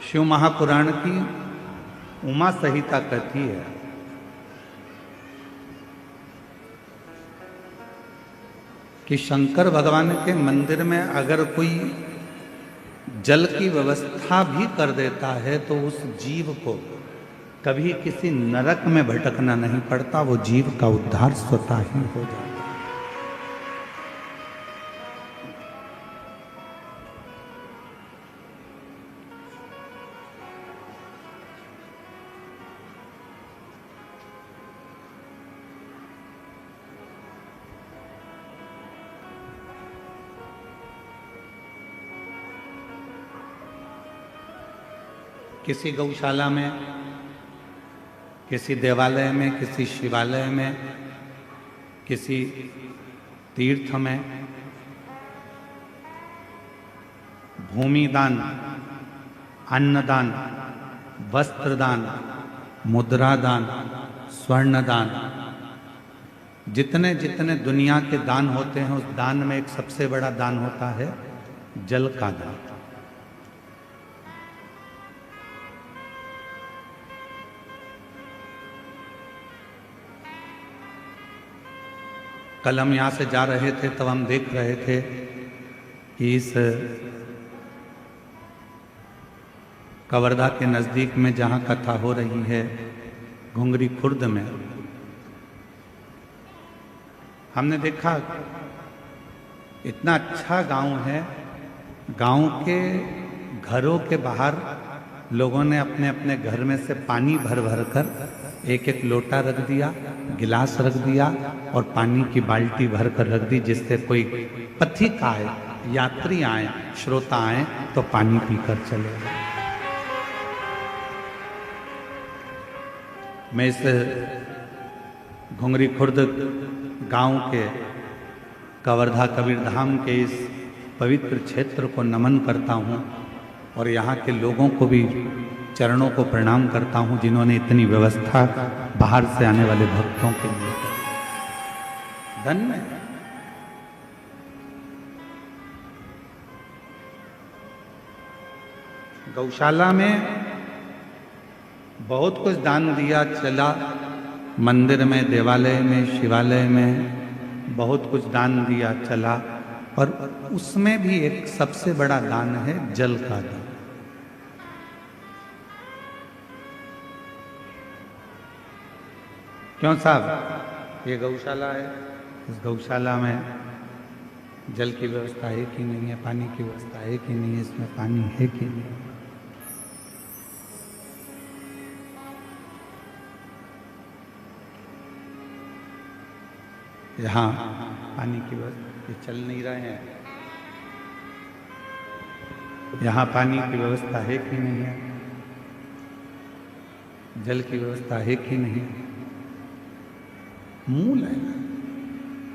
शिव महापुराण की उमा संहिता कहती है कि शंकर भगवान के मंदिर में अगर कोई जल की व्यवस्था भी कर देता है तो उस जीव को कभी किसी नरक में भटकना नहीं पड़ता, वो जीव का उद्धार स्वतः ही हो जाता है। किसी गौशाला में, किसी देवालय में, किसी शिवालय में, किसी तीर्थ में भूमि दान, अन्नदान, वस्त्रदान, मुद्रा दान, स्वर्ण दान, जितने जितने दुनिया के दान होते हैं उस दान में एक सबसे बड़ा दान होता है जल का दान। कल हम यहाँ से जा रहे थे तब हम देख रहे थे कि इस कवर्धा के नज़दीक में जहाँ कथा हो रही है घुंगरी खुर्द में, हमने देखा इतना अच्छा गांव है। गांव के घरों के बाहर लोगों ने अपने अपने घर में से पानी भर भर कर एक एक लोटा रख दिया, गिलास रख दिया और पानी की बाल्टी भर कर रख दी, जिससे कोई पथिक आए, यात्री आए, श्रोता आए तो पानी पीकर चले। मैं इस घुंगरी खुर्द गांव के कवर्धा कबीरधाम के इस पवित्र क्षेत्र को नमन करता हूं और यहाँ के लोगों को भी चरणों को प्रणाम करता हूं जिन्होंने इतनी व्यवस्था बाहर से आने वाले भक्तों के लिए। धन्य है। गौशाला में बहुत कुछ दान दिया चला, मंदिर में, देवालय में, शिवालय में बहुत कुछ दान दिया चला, और उसमें भी एक सबसे बड़ा दान है जल का दान। क्यों साहब, ये गौशाला है, इस गौशाला में जल की व्यवस्था है कि नहीं है, पानी की व्यवस्था है कि नहीं है, इसमें पानी है कि नहीं? यहाँ पानी की व्यवस्था, ये चल नहीं रहे हैं, यहाँ पानी की व्यवस्था है कि नहीं है, जल की व्यवस्था है कि नहीं? मूल है।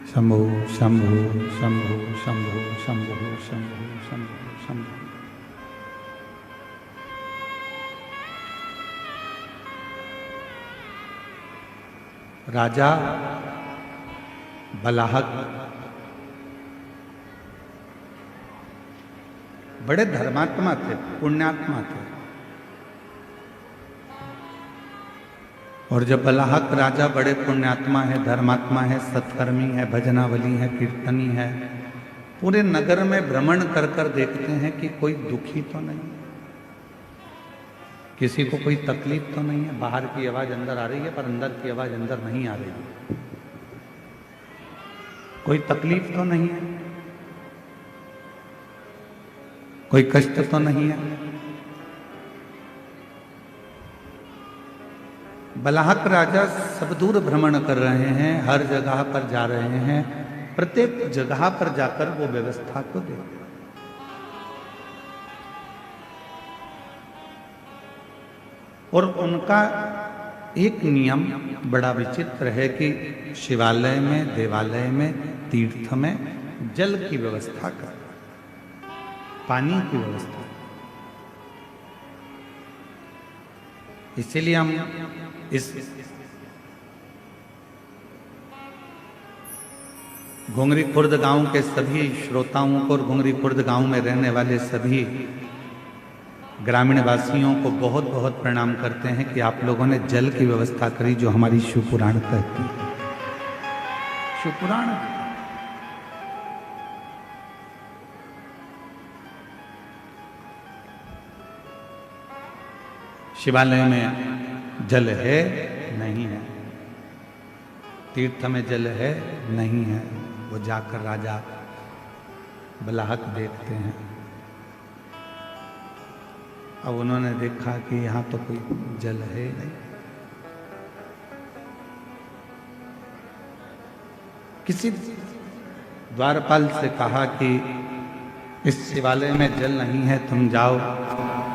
शंभो शंभो शंभो शंभो शंभो शंभो शंभो शंभो। राजा बलाहक बड़े धर्मात्मा थे, पुण्यात्मा थे, और जब बलाहक राजा बड़े पुण्यात्मा है, धर्मात्मा है, सत्कर्मी है, भजनावली है, कीर्तनी है, पूरे नगर में भ्रमण कर कर देखते हैं कि कोई दुखी तो नहीं, किसी को कोई तकलीफ तो नहीं है। बाहर की आवाज अंदर आ रही है पर अंदर की आवाज अंदर नहीं आ रही है। कोई तकलीफ तो नहीं है, कोई कष्ट तो नहीं है। बलाहक राजा सब दूर भ्रमण कर रहे हैं, हर जगह पर जा रहे हैं, प्रत्येक जगह पर जाकर वो व्यवस्था को देखते। और उनका एक नियम बड़ा विचित्र है कि शिवालय में, देवालय में, तीर्थ में जल की व्यवस्था कर, पानी की व्यवस्था। इसीलिए हम इस घुंगरी खुर्द गांव के सभी श्रोताओं को और घुंगरी खुर्द गांव में रहने वाले सभी ग्रामीण वासियों को बहुत बहुत प्रणाम करते हैं कि आप लोगों ने जल की व्यवस्था करी, जो हमारी शिवपुराण कहती है। शिवपुराण शिवालय में जल है नहीं है, तीर्थ में जल है नहीं है, वो जाकर राजा बलाहक देखते हैं। अब उन्होंने देखा कि यहाँ तो कोई जल है नहीं। किसी द्वारपाल से कहा कि इस शिवालय में जल नहीं है, तुम जाओ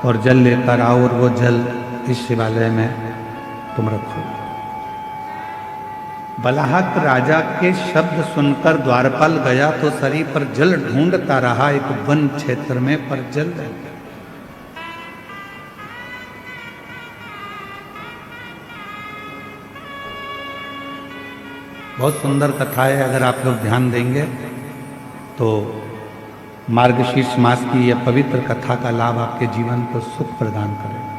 और जल लेकर आओ और वो जल इस शिवालय में तुम रखो। बलाहक राजा के शब्द सुनकर द्वारपाल गया तो शरीर पर जल ढूंढता रहा एक वन क्षेत्र में, पर जल नहीं। बहुत सुंदर कथा है, अगर आप लोग ध्यान देंगे तो मार्गशीर्ष मास की यह पवित्र कथा का लाभ आपके जीवन को सुख प्रदान करेगा।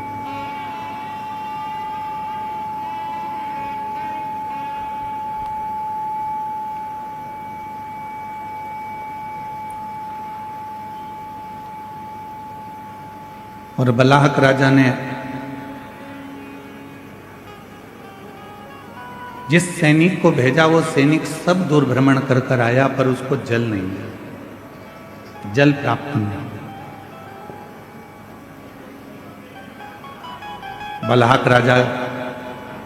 और बलाहक राजा ने जिस सैनिक को भेजा, वो सैनिक सब दूर भ्रमण कर कर आया, पर उसको जल नहीं मिला, जल प्राप्त नहीं। बलाहक राजा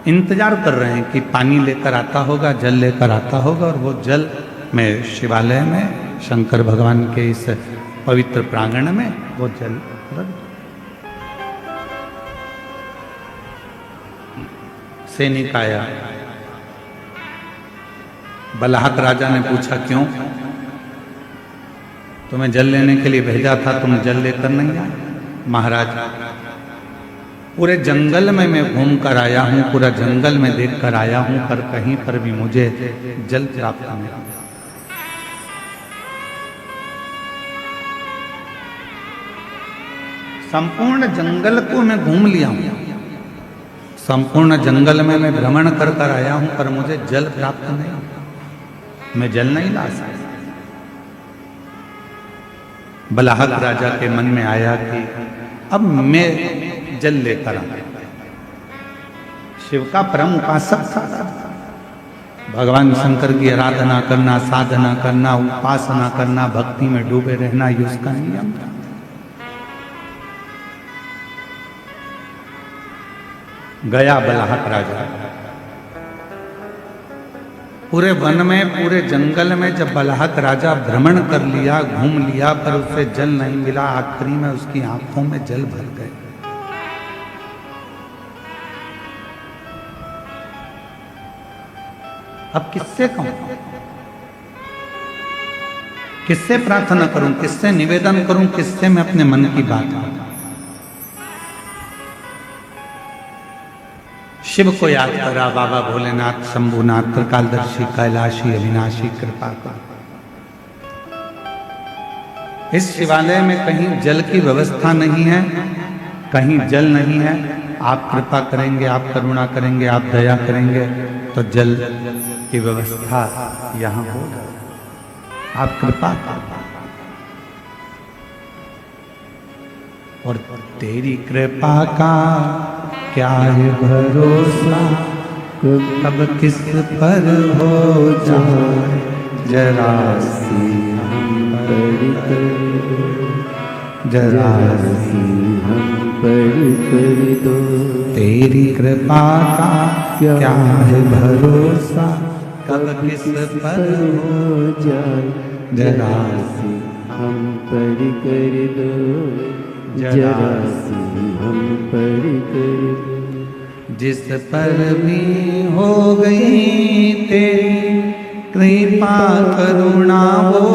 इंतजार कर रहे हैं कि पानी लेकर आता होगा, जल लेकर आता होगा, और वो जल में शिवालय में शंकर भगवान के इस पवित्र प्रांगण में वो जल रख। सैनिक आया, बलाहक राजा ने पूछा क्यों? तुम्हें जल लेने के लिए भेजा था, तुम जल लेकर नहीं आए? महाराज, पूरे जंगल में मैं घूम कर आया हूं, पूरा जंगल में देख कर आया हूं, पर कहीं पर भी मुझे जल प्राप्त नहीं हुआ। संपूर्ण जंगल को मैं घूम लिया हूं, संपूर्ण जंगल में मैं भ्रमण कर कर आया हूं, पर मुझे जल प्राप्त नहीं, मैं जल नहीं ला सकता। बलाहक राजा के मन में आया कि अब मैं जल लेकर आऊं। शिव का परम उपासक था, भगवान शंकर की आराधना करना, साधना करना, उपासना करना, भक्ति में डूबे रहना, ये उसका नियम था। गया बलाहक राजा, पूरे वन में, पूरे जंगल में जब बलाहक राजा भ्रमण कर लिया, घूम लिया, पर उसे जल नहीं मिला। आखिरी में उसकी आंखों में जल भर गए। अब किससे कहूं, किससे प्रार्थना करूं, किससे निवेदन करूं, किससे मैं अपने मन की बात कहूं? शिव को याद करा, बाबा भोलेनाथ, शंभुनाथ, त्रिकालदर्शी, कैलाशी, अविनाशी, कृपा कर। इस शिवालय में कहीं जल की व्यवस्था नहीं है, कहीं जल नहीं है। आप कृपा करेंगे, आप करुणा करेंगे, आप दया करेंगे तो जल की व्यवस्था यहाँ होगा। आप कृपा करें। और तेरी कृपा का क्या है भरोसा, कब किस पर हो जाए, जरा सी हम पर जरा सी हम पर दो। तेरी कृपा का क्या है भरोसा, कब किस पर हो जाए, जरा सी हम पर कर दो, जरा सी हम पर कर दो। जिस पर भी हो गई तेरी कृपा करुणा, वो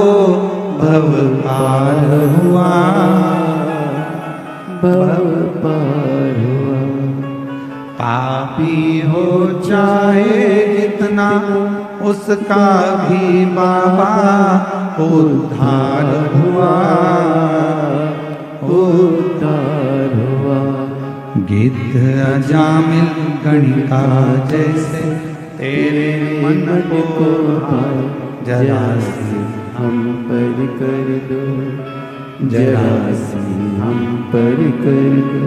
भव पार हुआ, भव पार हुआ। पापी हो चाहे जितना, उसका भी बाबा उद्धार हुआ, उद्धार गिद्ध अजामिल गणिका जैसे तेरे मन को भाए, जरा सी हम पर कर दो, जरा सी हम पर कर दो।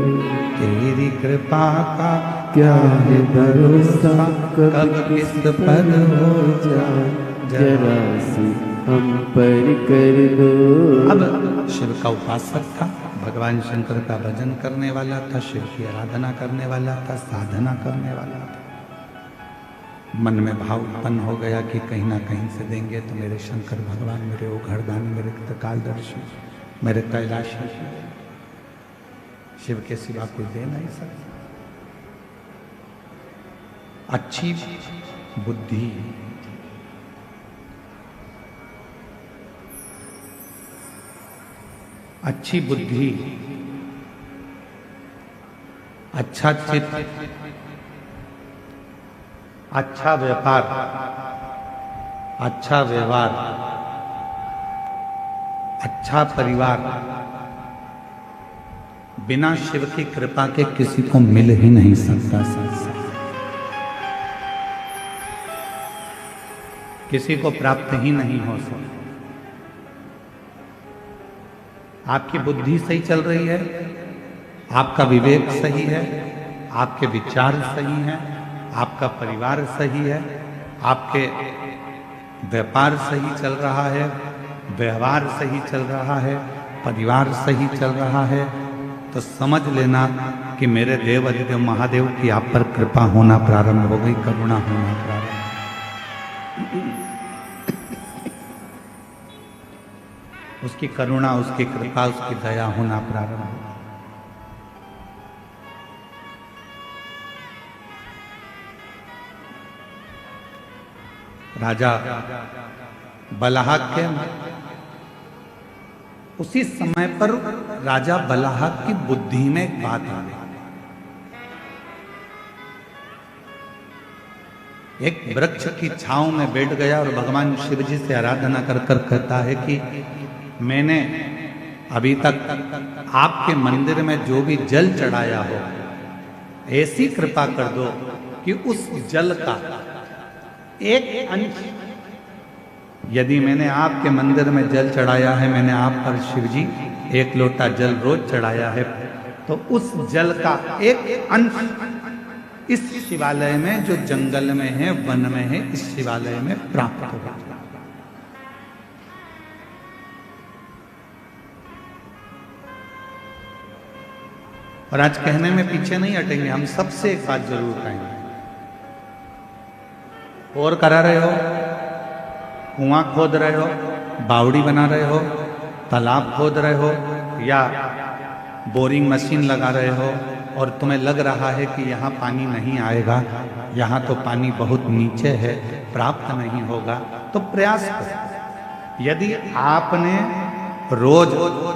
तेरी कृपा का क्या है भरोसा, कब किस पर हो जाए, जरा सी हम पर कर दो। अब शिव का उपासक था, भगवान शंकर का भजन करने वाला था, शिव की आराधना करने वाला था, साधना करने वाला था। मन में भाव उत्पन्न हो गया कि कहीं ना कहीं से देंगे तो मेरे शंकर भगवान, मेरे ओघड़दानी, मेरे त्रिकालदर्शी, मेरे कैलाशी, शिव के सिवा कोई दे नहीं सकता। अच्छी बुद्धि, अच्छी बुद्धि, अच्छा चित्त, अच्छा व्यापार, अच्छा व्यवहार, अच्छा परिवार बिना शिव की कृपा के किसी को मिल ही नहीं सकता। संसार किसी को प्राप्त ही नहीं हो सकता। आपकी बुद्धि सही चल रही है, आपका विवेक सही है, आपके विचार सही हैं, आपका परिवार सही है, आपके व्यापार सही चल रहा है, व्यवहार सही चल रहा है, परिवार सही चल रहा है, तो समझ लेना कि मेरे देव अधिदेव महादेव की आप पर कृपा होना प्रारंभ हो गई, करुणा होना प्रारंभ। उसकी करुणा, उसकी कृपा, उसकी दया होना प्रारंभ हो। राजा बलाहक के उसी समय पर राजा बलाहक की बुद्धि में एक बात आ गई। एक वृक्ष की छांव में बैठ गया और भगवान शिव जी से आराधना कर कर कहता है कि मैंने अभी तक आपके मंदिर में जो भी जल चढ़ाया हो, ऐसी कृपा कर दो कि उस जल का एक अंश, यदि मैंने आपके मंदिर में जल चढ़ाया है, मैंने आप पर शिव जी 1 लोटा जल रोज चढ़ाया है, तो उस जल का एक अंश इस शिवालय में, जो जंगल में है, वन में है, इस शिवालय में प्राप्त होगा। और आज कहने में पीछे नहीं हटेंगे, हम सबसे एक बात जरूर कहेंगे। और करा रहे हो, कुआं खोद रहे हो, बावड़ी बना रहे हो, तालाब खोद रहे हो, या बोरिंग मशीन लगा रहे हो और तुम्हें लग रहा है कि यहाँ पानी नहीं आएगा, यहाँ तो पानी बहुत नीचे है, प्राप्त नहीं होगा, तो प्रयास करो। यदि आपने रोज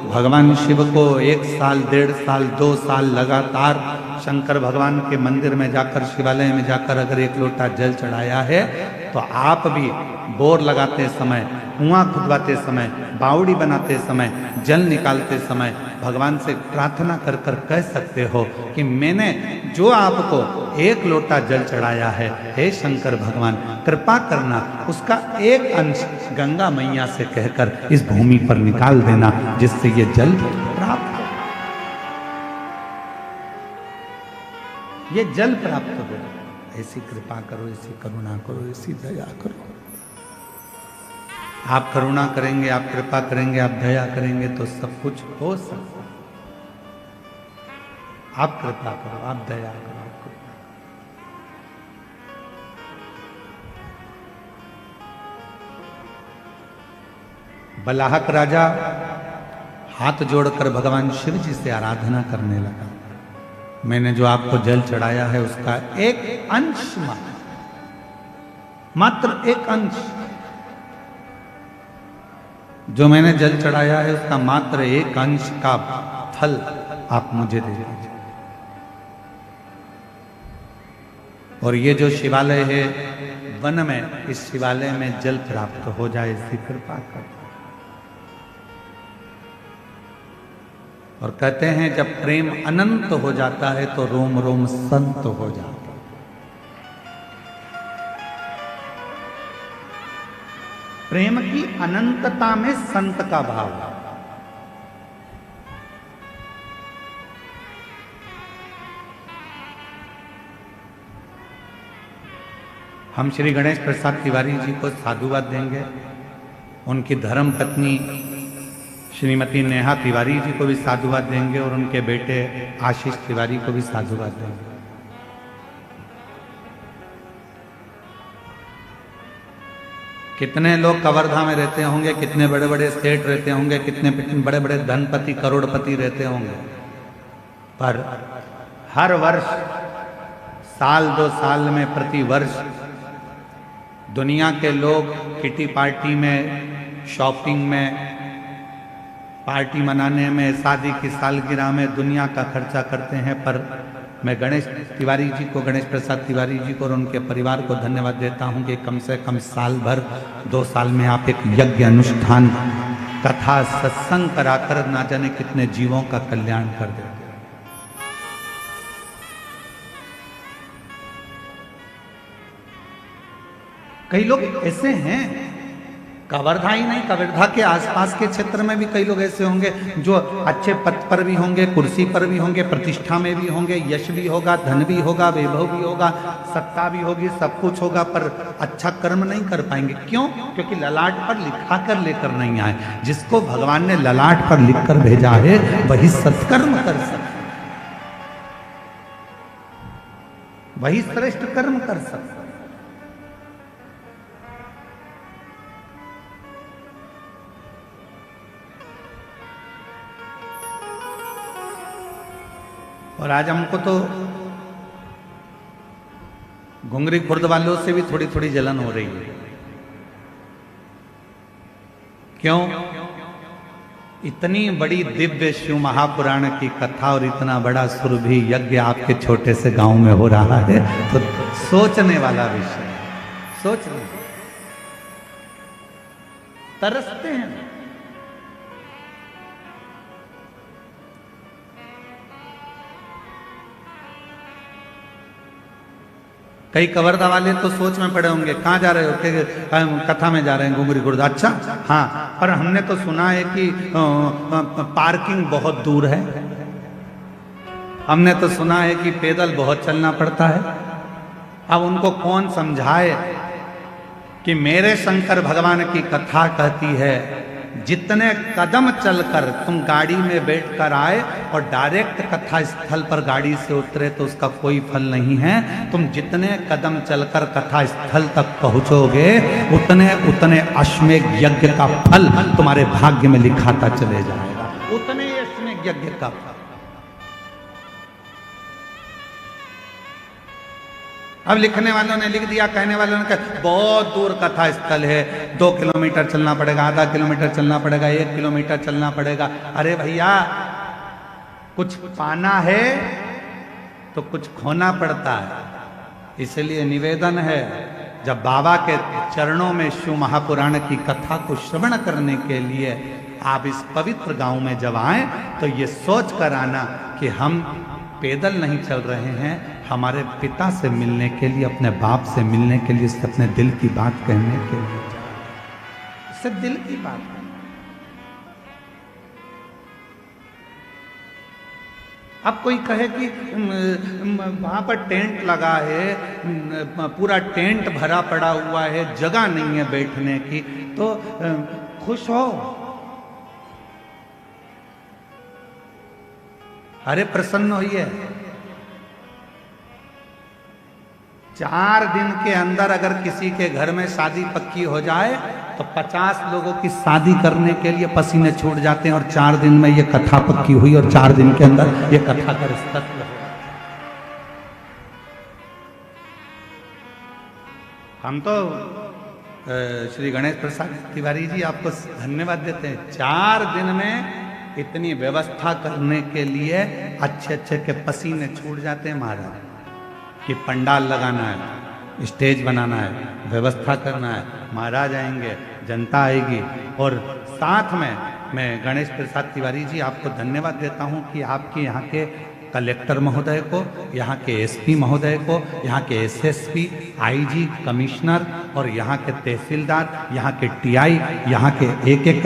भगवान शिव को 1 साल, 1.5 साल, 2 साल लगातार शंकर भगवान के मंदिर में जाकर, शिवालय में जाकर अगर 1 लोटा जल चढ़ाया है, तो आप भी बोर लगाते समय, कुआं खुदवाते समय, बावड़ी बनाते समय, जल निकालते समय भगवान से प्रार्थना कर कर कह सकते हो कि मैंने जो आपको 1 लोटा जल चढ़ाया है, हे शंकर भगवान कृपा करना, उसका एक अंश गंगा मैया से कहकर इस भूमि पर निकाल देना, जिससे ये जल प्राप्त हो, ये जल प्राप्त हो। ऐसी कृपा करो, ऐसी करुणा करो, ऐसी दया करो। आप करुणा करेंगे, आप कृपा करेंगे, आप दया करेंगे तो सब कुछ हो सकता है। आप कृपा करो, आप दया करो, आप कृपा करो। बलाहक राजा हाथ जोड़कर भगवान शिव जी से आराधना करने लगा। मैंने जो आपको जल चढ़ाया है उसका एक अंश, मात्र एक अंश, जो मैंने जल चढ़ाया है उसका मात्र एक अंश का फल आप मुझे दे दीजिए। और ये जो शिवालय है वन में, इस शिवालय में जल प्राप्त हो जाए, इसकी कृपा कर। और कहते हैं जब प्रेम अनंत हो जाता है तो रोम रोम संत हो जाता है। प्रेम की अनंतता में संत का भाव है। हम श्री गणेश प्रसाद तिवारी जी को साधुवाद देंगे, उनकी धर्म पत्नी श्रीमती नेहा तिवारी जी को भी साधुवाद देंगे और उनके बेटे आशीष तिवारी को भी साधुवाद देंगे। कितने लोग कवर्धा में रहते होंगे, कितने बड़े बड़े सेठ रहते होंगे, कितने बड़े बड़े धनपति करोड़पति रहते होंगे, पर हर वर्ष साल 2 साल में प्रति वर्ष दुनिया के लोग किटी पार्टी में, शॉपिंग में, पार्टी मनाने में, शादी की सालगिरह में दुनिया का खर्चा करते हैं। पर मैं गणेश तिवारी जी को, गणेश प्रसाद तिवारी जी को और उनके परिवार को धन्यवाद देता हूं कि कम से कम साल भर 2 साल में आप एक यज्ञ अनुष्ठान, कथा, सत्संग कराकर ना जाने कितने जीवों का कल्याण कर देते। कई लोग ऐसे हैं, कवर्धा ही नहीं, कवर्धा के आसपास के क्षेत्र में भी कई लोग ऐसे होंगे जो अच्छे पद पर भी होंगे, कुर्सी पर भी होंगे, प्रतिष्ठा में भी होंगे, यश भी होगा, धन भी होगा, वैभव भी होगा, सत्ता भी होगी, सब कुछ होगा, पर अच्छा कर्म नहीं कर पाएंगे। क्यों? क्योंकि ललाट पर लिखा कर लेकर नहीं आए। जिसको भगवान ने ललाट पर लिख कर भेजा है वही सत्कर्म कर सकता, वही श्रेष्ठ कर्म कर सकता। और आज हमको तो घुंगरी खुर्द वालों से भी थोड़ी थोड़ी जलन हो रही है। क्यों? इतनी बड़ी दिव्य शिव महापुराण की कथा और इतना बड़ा सुरभि यज्ञ आपके छोटे से गांव में हो रहा है, तो सोचने वाला विषय, सोचने तरसते हैं। कई कवर्धा वाले तो सोच में पड़े होंगे, कहाँ जा रहे हो? कि कथा में जा रहे हैं घुंगरी खुर्द। अच्छा, हाँ, पर हमने तो सुना है कि पार्किंग बहुत दूर है, हमने तो सुना है कि पैदल बहुत चलना पड़ता है। अब उनको कौन समझाए कि मेरे शंकर भगवान की कथा कहती है जितने कदम चलकर तुम गाड़ी में बैठकर आए और डायरेक्ट कथा स्थल पर गाड़ी से उतरे तो उसका कोई फल नहीं है। तुम जितने कदम चलकर कथा स्थल तक पहुंचोगे उतने उतने अश्वमेध यज्ञ का फल तुम्हारे भाग्य में लिखाता चले जाएगा, उतने अश्वमेध यज्ञ का फल। अब लिखने वालों ने लिख दिया, कहने वालों ने कहा बहुत दूर कथा स्थल है, 2 किलोमीटर चलना पड़ेगा, आधा किलोमीटर चलना पड़ेगा, 1 किलोमीटर चलना पड़ेगा। अरे भैया, कुछ पाना है तो कुछ खोना पड़ता है। इसलिए निवेदन है, जब बाबा के चरणों में शिव महापुराण की कथा को श्रवण करने के लिए आप इस पवित्र गांव में जब आए तो ये सोच कर आना कि हम पैदल नहीं चल रहे हैं, हमारे पिता से मिलने के लिए, अपने बाप से मिलने के लिए, उससे अपने दिल की बात कहने के लिए, उससे दिल की बात। अब कोई कहे कि वहां पर टेंट लगा है, पूरा टेंट भरा पड़ा हुआ है, जगह नहीं है बैठने की, तो खुश हो। अरे प्रसन्न होइए। 4 दिन के अंदर अगर किसी के घर में शादी पक्की हो जाए तो 50 लोगों की शादी करने के लिए पसीने छूट जाते हैं, और 4 दिन में ये कथा पक्की हुई और 4 दिन के अंदर ये कथा का रिश्ता हुआ। हम तो श्री गणेश प्रसाद तिवारी जी आपको धन्यवाद देते हैं। 4 दिन में इतनी व्यवस्था करने के लिए अच्छे अच्छे के पसीने छूट जाते हैं महाराज, कि पंडाल लगाना है, स्टेज बनाना है, व्यवस्था करना है, महाराज आएंगे, जनता आएगी, और साथ में मैं गणेश प्रसाद तिवारी जी आपको धन्यवाद देता हूं कि आपके यहाँ के कलेक्टर महोदय को, यहाँ के एसपी महोदय को, यहाँ के एसएसपी, आईजी, कमिश्नर और यहाँ के तहसीलदार, यहाँ के टीआई, यहाँ के एक एक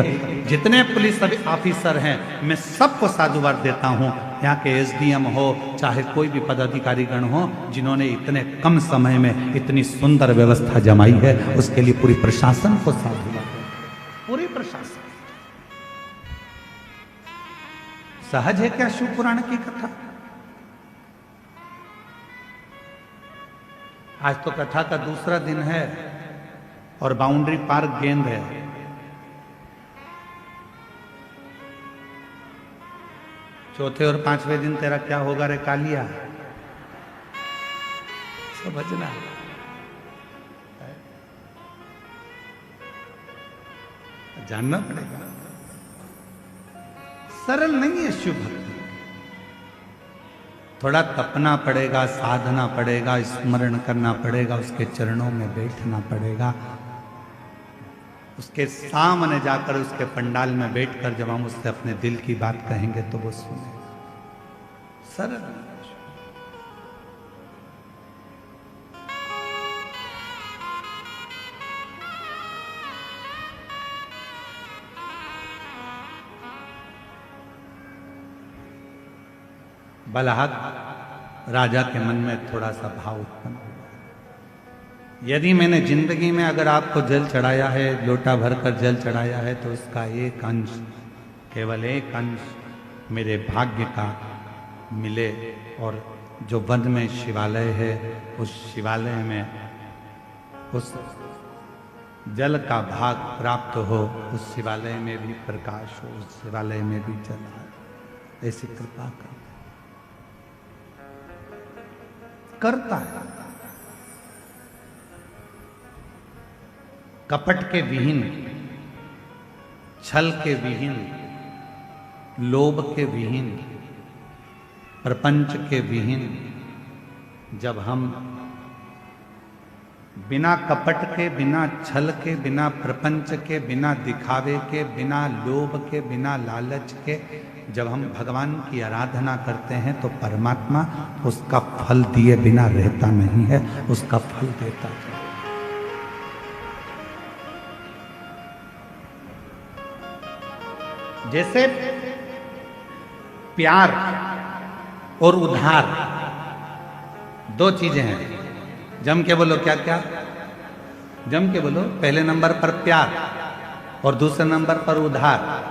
जितने पुलिस ऑफिसर हैं, मैं सबको साधुवाद देता हूँ। यहाँ के एसडीएम हो, चाहे कोई भी पदाधिकारी गण हो, जिन्होंने इतने कम समय में इतनी सुंदर व्यवस्था जमाई है, उसके लिए पूरी प्रशासन को साधुवाद, पूरी प्रशासन। सहज है क्या शिव पुराण की कथा? आज तो कथा का दूसरा दिन है और बाउंड्री पार्क गेंद है। चौथे और पांचवें दिन तेरा क्या होगा रे कालिया? समझना जानना पड़ेगा, सरल नहीं है शिव भक्ति। थोड़ा तपना पड़ेगा, साधना पड़ेगा, स्मरण करना पड़ेगा, उसके चरणों में बैठना पड़ेगा, उसके सामने जाकर उसके पंडाल में बैठकर जब हम उससे अपने दिल की बात कहेंगे तो वो सुनेगा। सरल बलहक राजा के मन में थोड़ा सा भाव उत्पन्न हुआ। यदि मैंने जिंदगी में अगर आपको जल चढ़ाया है, लोटा भरकर जल चढ़ाया है, तो उसका एक अंश, केवल एक अंश मेरे भाग्य का मिले और जो वन में शिवालय है, उस शिवालय में उस जल का भाग प्राप्त हो, उस शिवालय में भी प्रकाश हो, उस शिवालय में भी जल आए, ऐसी कृपा करता है। कपट के विहीन, छल के विहीन, लोभ के विहीन, प्रपंच के विहीन, जब हम बिना कपट के, बिना छल के, बिना प्रपंच के, बिना दिखावे के, बिना लोभ के, बिना लालच के जब हम भगवान की आराधना करते हैं तो परमात्मा उसका फल दिए बिना रहता नहीं है, उसका फल देता है। जैसे प्यार और उधार दो चीजें हैं। जम के बोलो, क्या क्या? जम के बोलो। पहले नंबर पर प्यार और दूसरे नंबर पर उधार।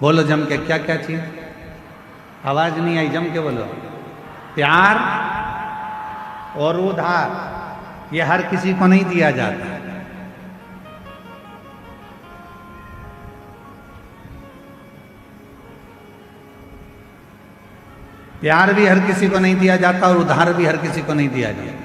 बोलो जम के, क्या क्या चीज? आवाज नहीं आई, जम के बोलो। प्यार और उधार, ये हर किसी को नहीं दिया जाता। प्यार भी हर किसी को नहीं दिया जाता और उधार भी हर किसी को नहीं दिया जाता।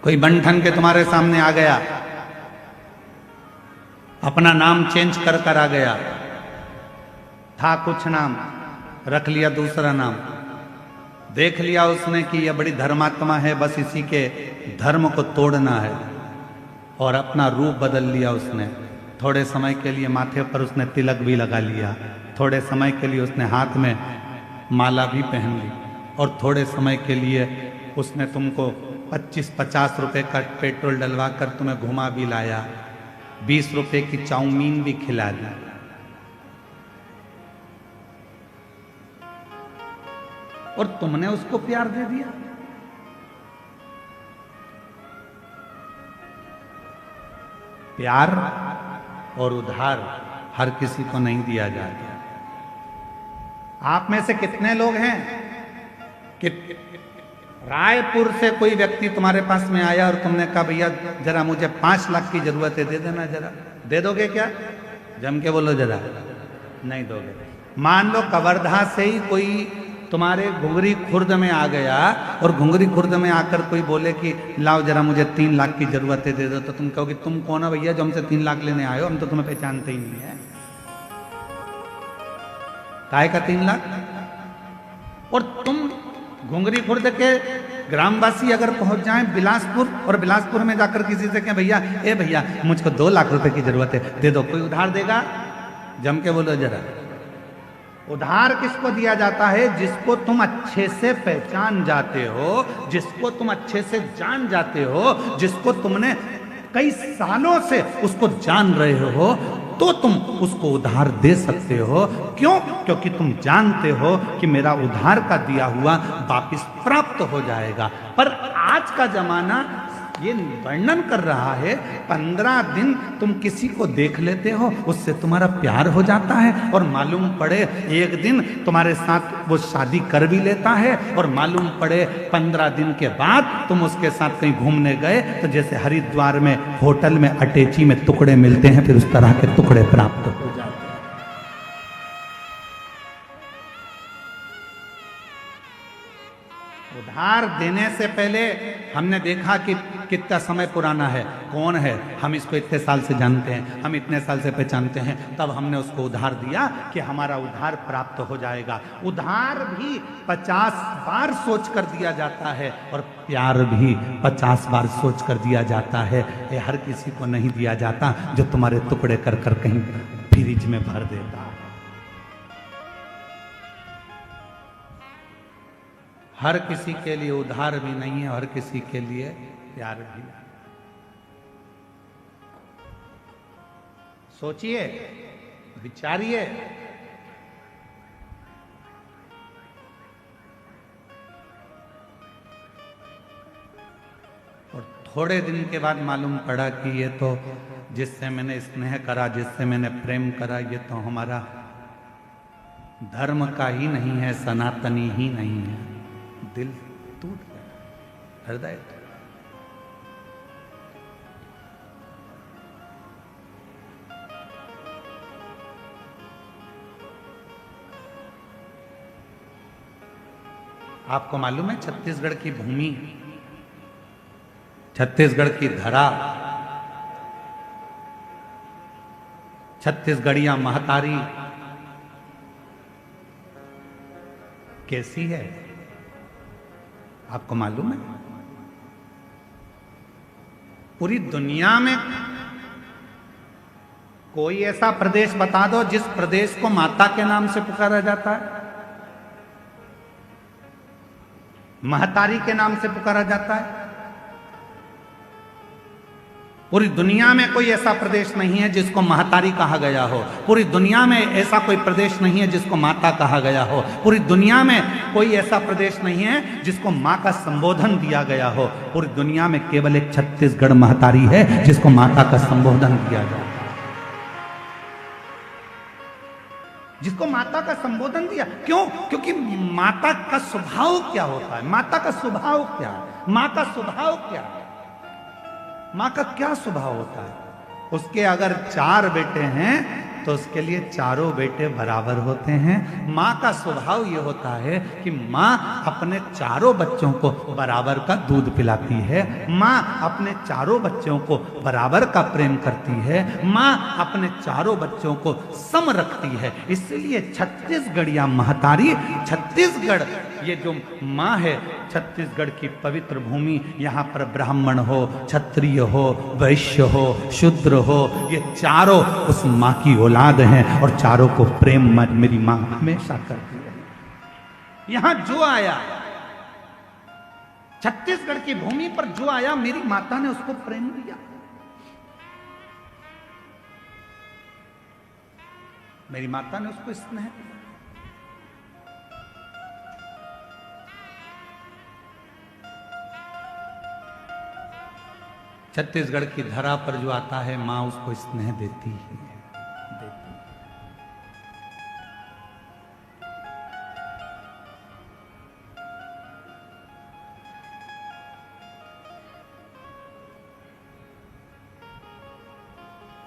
कोई बंठन के तुम्हारे सामने आ गया, अपना नाम चेंज कर कर आ गया, था कुछ नाम, रख लिया दूसरा नाम, देख लिया उसने कि यह बड़ी धर्मात्मा है, बस इसी के धर्म को तोड़ना है, और अपना रूप बदल लिया उसने। थोड़े समय के लिए माथे पर उसने तिलक भी लगा लिया, थोड़े समय के लिए उसने हाथ में माला भी पहन ली, और थोड़े समय के लिए उसने तुमको 25-50 रुपए का पेट्रोल डलवा कर तुम्हें घुमा भी लाया, 20 रुपए की चाउमीन भी खिला दी। और तुमने उसको प्यार दे दिया। प्यार और उधार हर किसी को नहीं दिया जाता। आप में से कितने लोग हैं कि रायपुर से कोई व्यक्ति तुम्हारे पास में आया और तुमने कहा भैया जरा मुझे 5 लाख की जरूरत है, दे देना, जरा दे दोगे क्या? जम के बोलो जरा। नहीं दोगे। मान लो कवर्धा से ही कोई तुम्हारे घुंगरी खुर्द में आ गया और घुंगरी खुर्द में आकर कोई बोले कि लाओ जरा मुझे 3 लाख की जरूरत है, दे दो, तो तुम कहोगे तुम कौन हो भैया जो हमसे 3 लाख लेने आए हो, हम तो तुम्हें पहचानते ही नहीं है। काहे का 3 लाख? और तुम घुंगरी खुर्द के ग्रामवासी अगर पहुंच जाएं बिलासपुर और बिलासपुर में जाकर किसी से कहें भैया ए भैया मुझको 2 लाख रुपए की जरूरत है दे दो, कोई उधार देगा? जम के बोलो जरा। उधार किसको दिया जाता है? जिसको तुम अच्छे से पहचान जाते हो, जिसको तुम अच्छे से जान जाते हो, जिसको तुमने कई सालों से उसको जान रहे हो, तो तुम उसको उधार दे सकते हो। क्यों? क्योंकि तुम जानते हो कि मेरा उधार का दिया हुआ वापस प्राप्त हो जाएगा। पर आज का जमाना ये वर्णन कर रहा है 15 दिन तुम किसी को देख लेते हो, उससे तुम्हारा प्यार हो जाता है, और मालूम पड़े एक दिन तुम्हारे साथ वो शादी कर भी लेता है, और मालूम पड़े 15 दिन के बाद तुम उसके साथ कहीं घूमने गए तो जैसे हरिद्वार में होटल में अटैची में टुकड़े मिलते हैं, फिर उस तरह के टुकड़े प्राप्त हो जाते हैं। उधार देने से पहले हमने देखा कि कितना समय पुराना है, कौन है, हम इसको इतने साल से जानते हैं, हम इतने साल से पहचानते हैं, तब हमने उसको उधार दिया कि हमारा उधार प्राप्त हो जाएगा। उधार भी 50 बार सोच कर दिया जाता है, और प्यार भी 50 बार सोच कर दिया जाता है। ये हर किसी को नहीं दिया जाता जो तुम्हारे टुकड़े कर कर कहीं फ्रिज में भर देता है। हर किसी के लिए उधार भी नहीं है, हर किसी के लिए प्यार भी। सोचिए, विचारिए। और थोड़े दिन के बाद मालूम पड़ा कि ये तो जिससे मैंने स्नेह करा, जिससे मैंने प्रेम करा, ये तो हमारा धर्म का ही नहीं है, सनातनी ही नहीं है। दिल टूट गया, हृदय। आपको मालूम है छत्तीसगढ़ की भूमि, छत्तीसगढ़ की धरा, छत्तीसगढ़िया महतारी कैसी है? आपको मालूम है? पूरी दुनिया में कोई ऐसा प्रदेश बता दो जिस प्रदेश को माता के नाम से पुकारा जाता है, महतारी के नाम से पुकारा जाता है। पूरी दुनिया में कोई ऐसा प्रदेश नहीं है जिसको महतारी कहा गया हो। पूरी दुनिया में ऐसा कोई प्रदेश नहीं है जिसको माता कहा गया हो। पूरी दुनिया में कोई ऐसा प्रदेश नहीं है जिसको माँ का संबोधन दिया गया हो। पूरी दुनिया में केवल एक छत्तीसगढ़ महतारी है जिसको माता का संबोधन दिया गया, जिसको माता का संबोधन दिया। क्यों? क्योंकि माता का स्वभाव क्या होता है? माता का स्वभाव क्या है? माँ का स्वभाव क्या है? माँ का क्या स्वभाव होता है? उसके अगर 4 बेटे हैं तो उसके लिए चारों बेटे बराबर होते हैं। माँ का स्वभाव ये होता है कि माँ अपने चारों बच्चों को बराबर का दूध पिलाती है। माँ अपने चारों बच्चों को बराबर का प्रेम करती है। माँ अपने चारों बच्चों को सम रखती है। इसलिए छत्तीसगढ़िया महतारी, छत्तीसगढ़ ये जो माँ है, छत्तीसगढ़ की पवित्र भूमि, यहाँ पर ब्राह्मण हो, क्षत्रिय हो, वैश्य हो, शूद्र हो, ये चारों उस माँ की औलाद हैं और चारों को प्रेम मेरी माँ हमेशा करती है। यहाँ जो आया, छत्तीसगढ़ की भूमि पर जो आया, मेरी माता ने उसको प्रेम दिया। मेरी माता ने उसको स्नेह दिया। छत्तीसगढ़ की धरा पर जो आता है, माँ उसको स्नेह देती है, देती।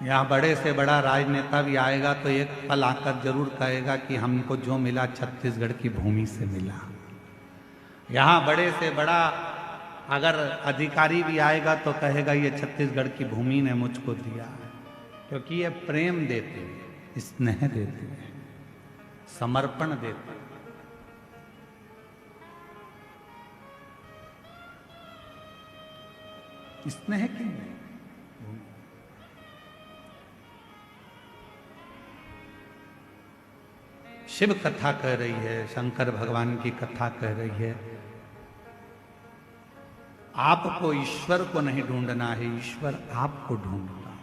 यहाँ बड़े से बड़ा राजनेता भी आएगा तो एक पल आकर जरूर कहेगा कि हमको जो मिला छत्तीसगढ़ की भूमि से मिला। यहाँ बड़े से बड़ा अगर अधिकारी भी आएगा तो कहेगा ये छत्तीसगढ़ की भूमि ने मुझको दिया है, क्योंकि ये प्रेम देते हैं, स्नेह देते हैं, समर्पण देते हैं। स्नेह की नहीं। शिव कथा कह रही है, शंकर भगवान की कथा कह रही है। आपको ईश्वर को नहीं ढूंढना है, ईश्वर आपको ढूंढना है।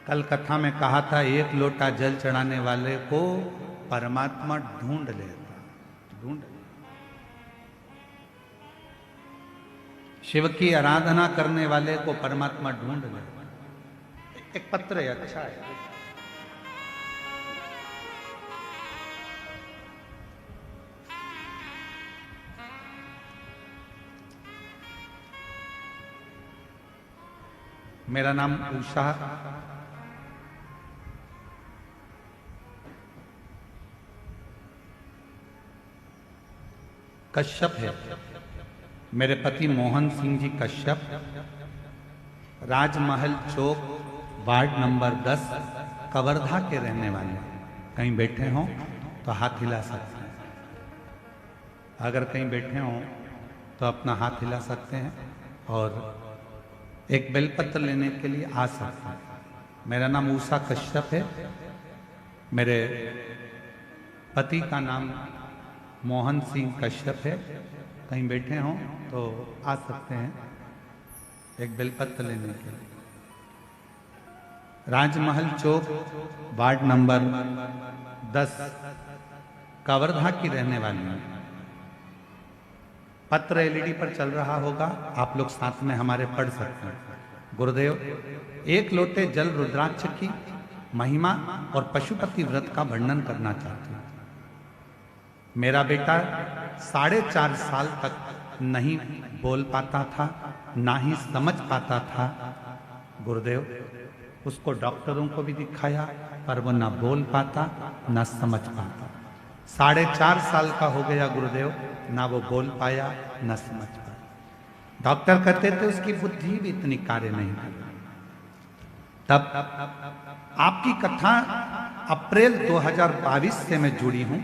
कल कथा में कहा था, एक लोटा जल चढ़ाने वाले को परमात्मा ढूंढ लेता, ढूंढ। शिव की आराधना करने वाले को परमात्मा ढूंढ लेता। एक पत्र है, अच्छा है। मेरा नाम उषा कश्यप है। मेरे पति मोहन सिंह जी कश्यप राजमहल चौक वार्ड नंबर 10 कवर्धा के रहने वाले हैं। कहीं बैठे हों तो हाथ हिला सकते हैं। अगर कहीं बैठे हों तो अपना हाथ हिला सकते हैं और एक बेलपत्र लेने के लिए आ सकते हैं। मेरा नाम उषा कश्यप है। मेरे पति का नाम मोहन सिंह कश्यप है। कहीं बैठे हों तो आ सकते हैं एक बेलपत्र लेने के लिए। राजमहल चौक वार्ड नंबर 10 कवर्धा की रहने वाली है। पत्र एलईडी पर चल रहा होगा, आप लोग साथ में हमारे पढ़ सकते हैं। गुरुदेव, एक लोटे जल रुद्राक्ष की महिमा और पशुपति व्रत का वर्णन करना चाहते हैं। मेरा बेटा 4.5 साल तक नहीं बोल पाता था, ना ही समझ पाता था। गुरुदेव, उसको डॉक्टरों को भी दिखाया पर वो ना बोल पाता ना समझ पाता। 4.5 साल का हो गया गुरुदेव, ना वो बोल पाया ना समझ पाया। डॉक्टर कहते थे उसकी बुद्धि भी इतनी कार्य नहीं कर रही। तब आपकी कथा अप्रैल 2022 से मैं जुड़ी हूं।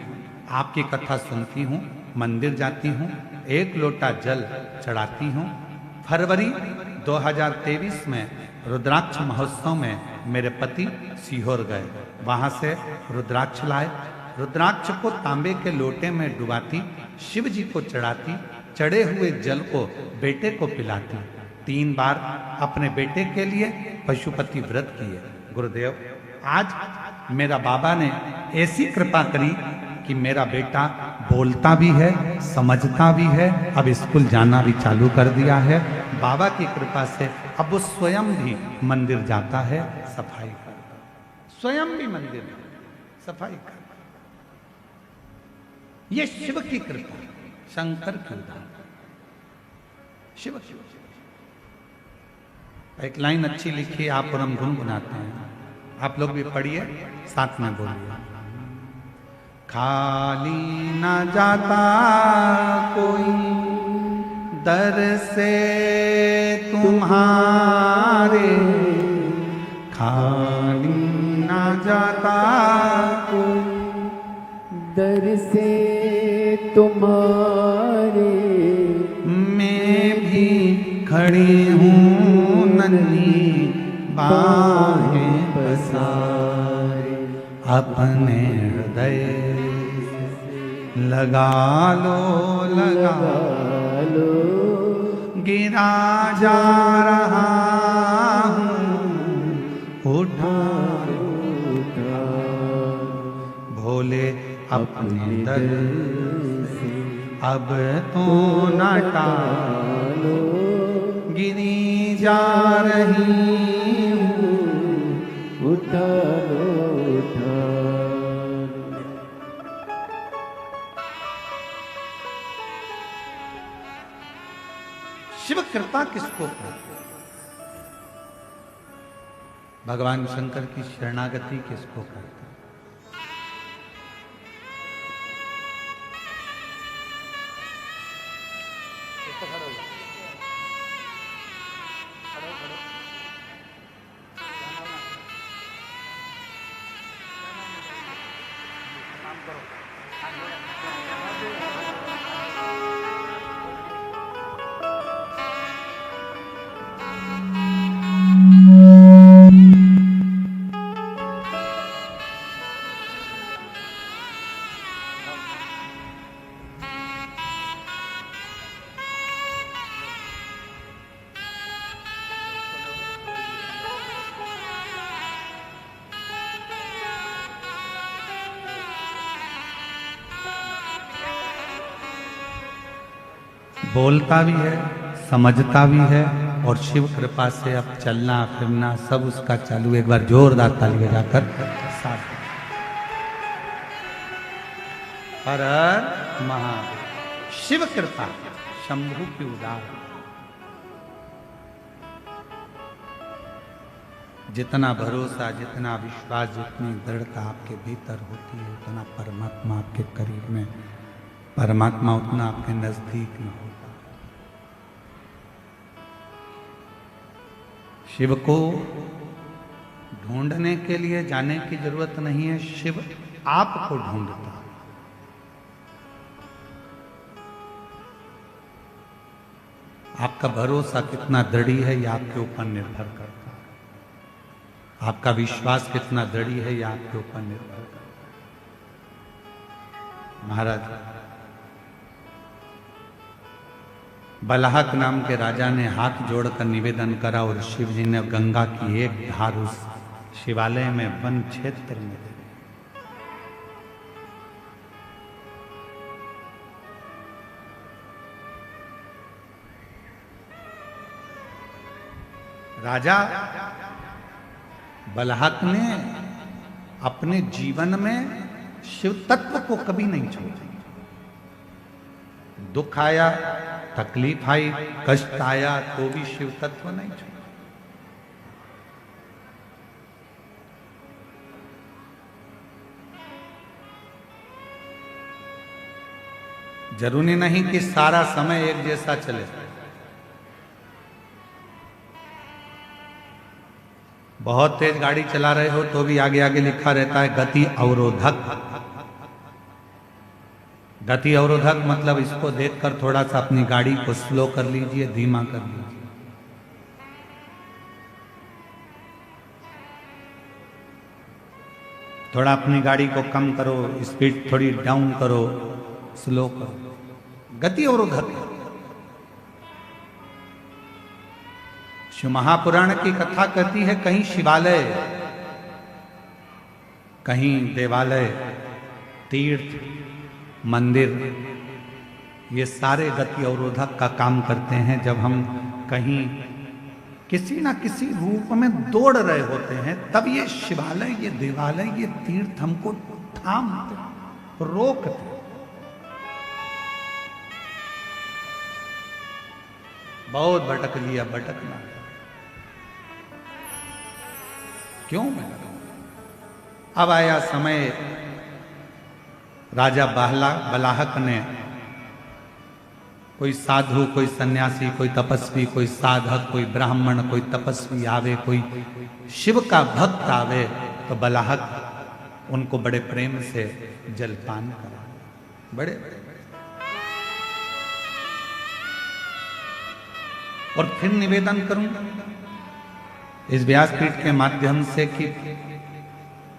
आपकी कथा सुनती हूं, मंदिर जाती हूं, एक लोटा जल चढ़ाती हूं। फरवरी 2023 में रुद्राक्ष महोत्सव में मेरे पति सीहोर गए। वहां से रुद्राक्ष लाए। रुद्राक्ष को तांबे के लोटे में डुबाती, शिव जी को चढ़ाती, चढ़े हुए जल को बेटे को पिलाती। 3 बार अपने बेटे के लिए पशुपति व्रत किए। गुरुदेव, आज मेरा बाबा ने ऐसी कृपा करी कि मेरा बेटा बोलता भी है, समझता भी है, अब स्कूल जाना भी चालू कर दिया है। बाबा की कृपा से अब वो स्वयं भी मंदिर जाता है, सफाई करता, स्वयं भी मंदिर में सफाई करता। ये शिव की कृपा, शंकर की दान। शिव शिव एक लाइन अच्छी लिखी आप और हम गुनगुनाते हैं। आप लोग भी पढ़िए, साथ में बोलिए। खाली न जाता कोई दर से तुम्हारे, खाली न जाता कोई दर से तुम्हारे, मैं भी खड़ी हूँ नन्ही बाहें पसारे, अपने हृदय लगा लो, लगा लो, गिरा जा रहा हूँ, उठा भोले अपने दर से अब तो न टालो, गिरी जा रही हूँ, उठा लो, उठा लो। शिव कृपा किसको कहते? भगवान शंकर की शरणागति किसको कहते? बोलता भी है, समझता भी है, और शिव कृपा से अब चलना फिरना सब उसका चालू। एक बार जोरदार ताली बजाकर साथ। हर हर महादेव। शिव कृपा शंभु की उदार। जितना भरोसा, जितना विश्वास, जितनी दृढ़ता आपके भीतर होती है, उतना परमात्मा आपके करीब में, परमात्मा उतना आपके नजदीक में होता। शिव को ढूंढने के लिए जाने की जरूरत नहीं है, शिव आपको ढूंढता है। आपका भरोसा कितना दृढ़ है यह आपके ऊपर निर्भर करता है। आपका विश्वास कितना दृढ़ है यह आपके ऊपर निर्भर करता है। महाराज बलाहक नाम के राजा ने हाथ जोड़कर निवेदन करा और शिव जी ने गंगा की एक धार उस शिवालय में वन क्षेत्र में दे दी। राजा बलाहक ने अपने जीवन में शिव तत्व को कभी नहीं छोड़ा। दुख आया, तकलीफ आई, कष्ट आया, तो भी शिव तत्व नहीं छोड़ा। जरूरी नहीं कि सारा समय एक जैसा चले। बहुत तेज गाड़ी चला रहे हो तो भी आगे आगे लिखा रहता है गति अवरोधक। गति अवरोधक मतलब इसको देखकर थोड़ा सा अपनी गाड़ी को स्लो कर लीजिए, धीमा कर लीजिए। थोड़ा अपनी गाड़ी को कम करो, स्पीड थोड़ी डाउन करो, स्लो करो। गति अवरोधक। शिव महापुराण की कथा कहती है कहीं शिवालय, कहीं देवालय, तीर्थ, मंदिर, ये सारे गति अवरोधक का काम करते हैं। जब हम कहीं किसी ना किसी रूप में दौड़ रहे होते हैं तब ये शिवालय, ये देवालय, ये तीर्थ हमको थामते, रोकते। बहुत भटक लिया, भटकना क्यों? अब आया समय, राजा बलाहक ने कोई साधु, कोई सन्यासी, कोई तपस्वी, कोई साधक, कोई ब्राह्मण, कोई तपस्वी आवे, कोई शिव का भक्त आवे तो बलाहक उनको बड़े प्रेम से जलपान करा। बड़े और फिर निवेदन करूं इस व्यासपीठ के माध्यम से कि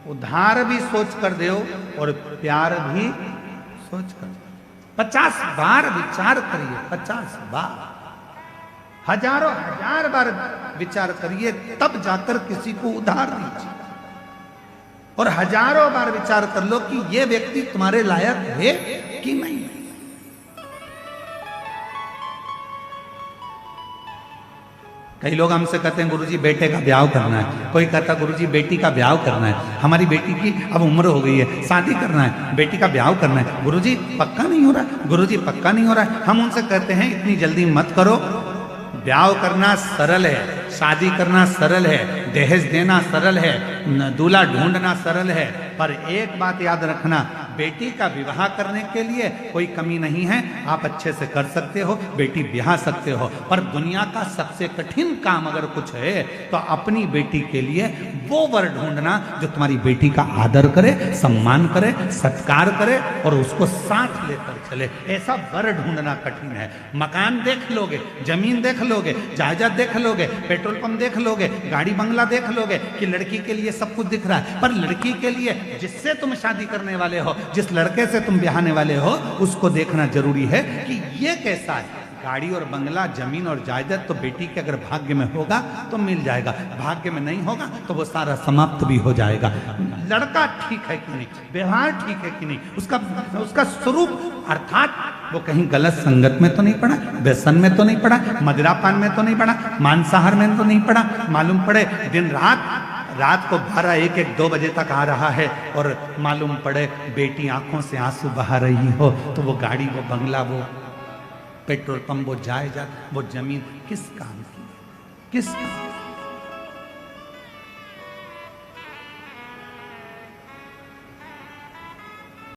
उधार भी सोच कर दो और प्यार भी सोच कर दो। 50 बार विचार करिए, 50 बार, हजारों हजार बार विचार करिए, तब जाकर किसी को उधार दीजिए। और हजारों बार विचार कर लो कि ये व्यक्ति तुम्हारे लायक है कि नहीं। कई लोग हमसे कहते हैं गुरुजी बेटे का ब्याह करना है, कोई कहता गुरुजी बेटी का ब्याह करना है, हमारी बेटी की अब उम्र हो गई है, शादी करना है, बेटी का ब्याह करना है, गुरुजी पक्का नहीं हो रहा है, गुरुजी पक्का नहीं हो रहा है। हम उनसे कहते हैं इतनी जल्दी मत करो। ब्याह करना सरल है, शादी करना सरल है, दहेज देना सरल है, दूल्हा ढूंढना सरल है, पर एक बात याद रखना, बेटी का विवाह करने के लिए कोई कमी नहीं है, आप अच्छे से कर सकते हो, बेटी ब्याह सकते हो। पर दुनिया का सबसे कठिन काम अगर कुछ है तो अपनी बेटी के लिए वो वर ढूंढना जो तुम्हारी बेटी का आदर करे, सम्मान करे, सत्कार करे और उसको साथ लेकर चले। ऐसा वर ढूंढना कठिन है। मकान देख लोगे, जमीन देख लोगे, जायदाद देख लोगे, पेट्रोल पंप देख लोगे, गाड़ी बंगला देख लोगे कि लड़की के लिए सब कुछ दिख रहा है, पर लड़की के लिए जिससे तुम शादी करने वाले हो, जिस लड़के से तुम ब्याहने वाले हो, उसको देखना जरूरी है कि ये कैसा है। गाड़ी और बंगला, जमीन और जायदाद तो बेटी के अगर भाग्य में होगा तो मिल जाएगा, भाग्य में नहीं होगा तो वो सारा समाप्त भी हो जाएगा। लड़का ठीक है कि नहीं, व्यवहार ठीक है कि नहीं, उसका स्वरूप अर्थात वो कहीं गलत संगत में तो नहीं पड़ा, व्यसन में तो नहीं पड़ा, मदिरापान में तो नहीं पड़ा, मांसाहार में तो नहीं पड़ा। मालूम पड़े दिन रात को 12, 1, 2 बजे तक आ रहा है और मालूम पड़े बेटी आंखों से आंसू बहा रही हो, तो वो गाड़ी, वो बंगला, वो पेट्रोल पंप, वो जायदाद, वो जमीन किस काम की, किस काम?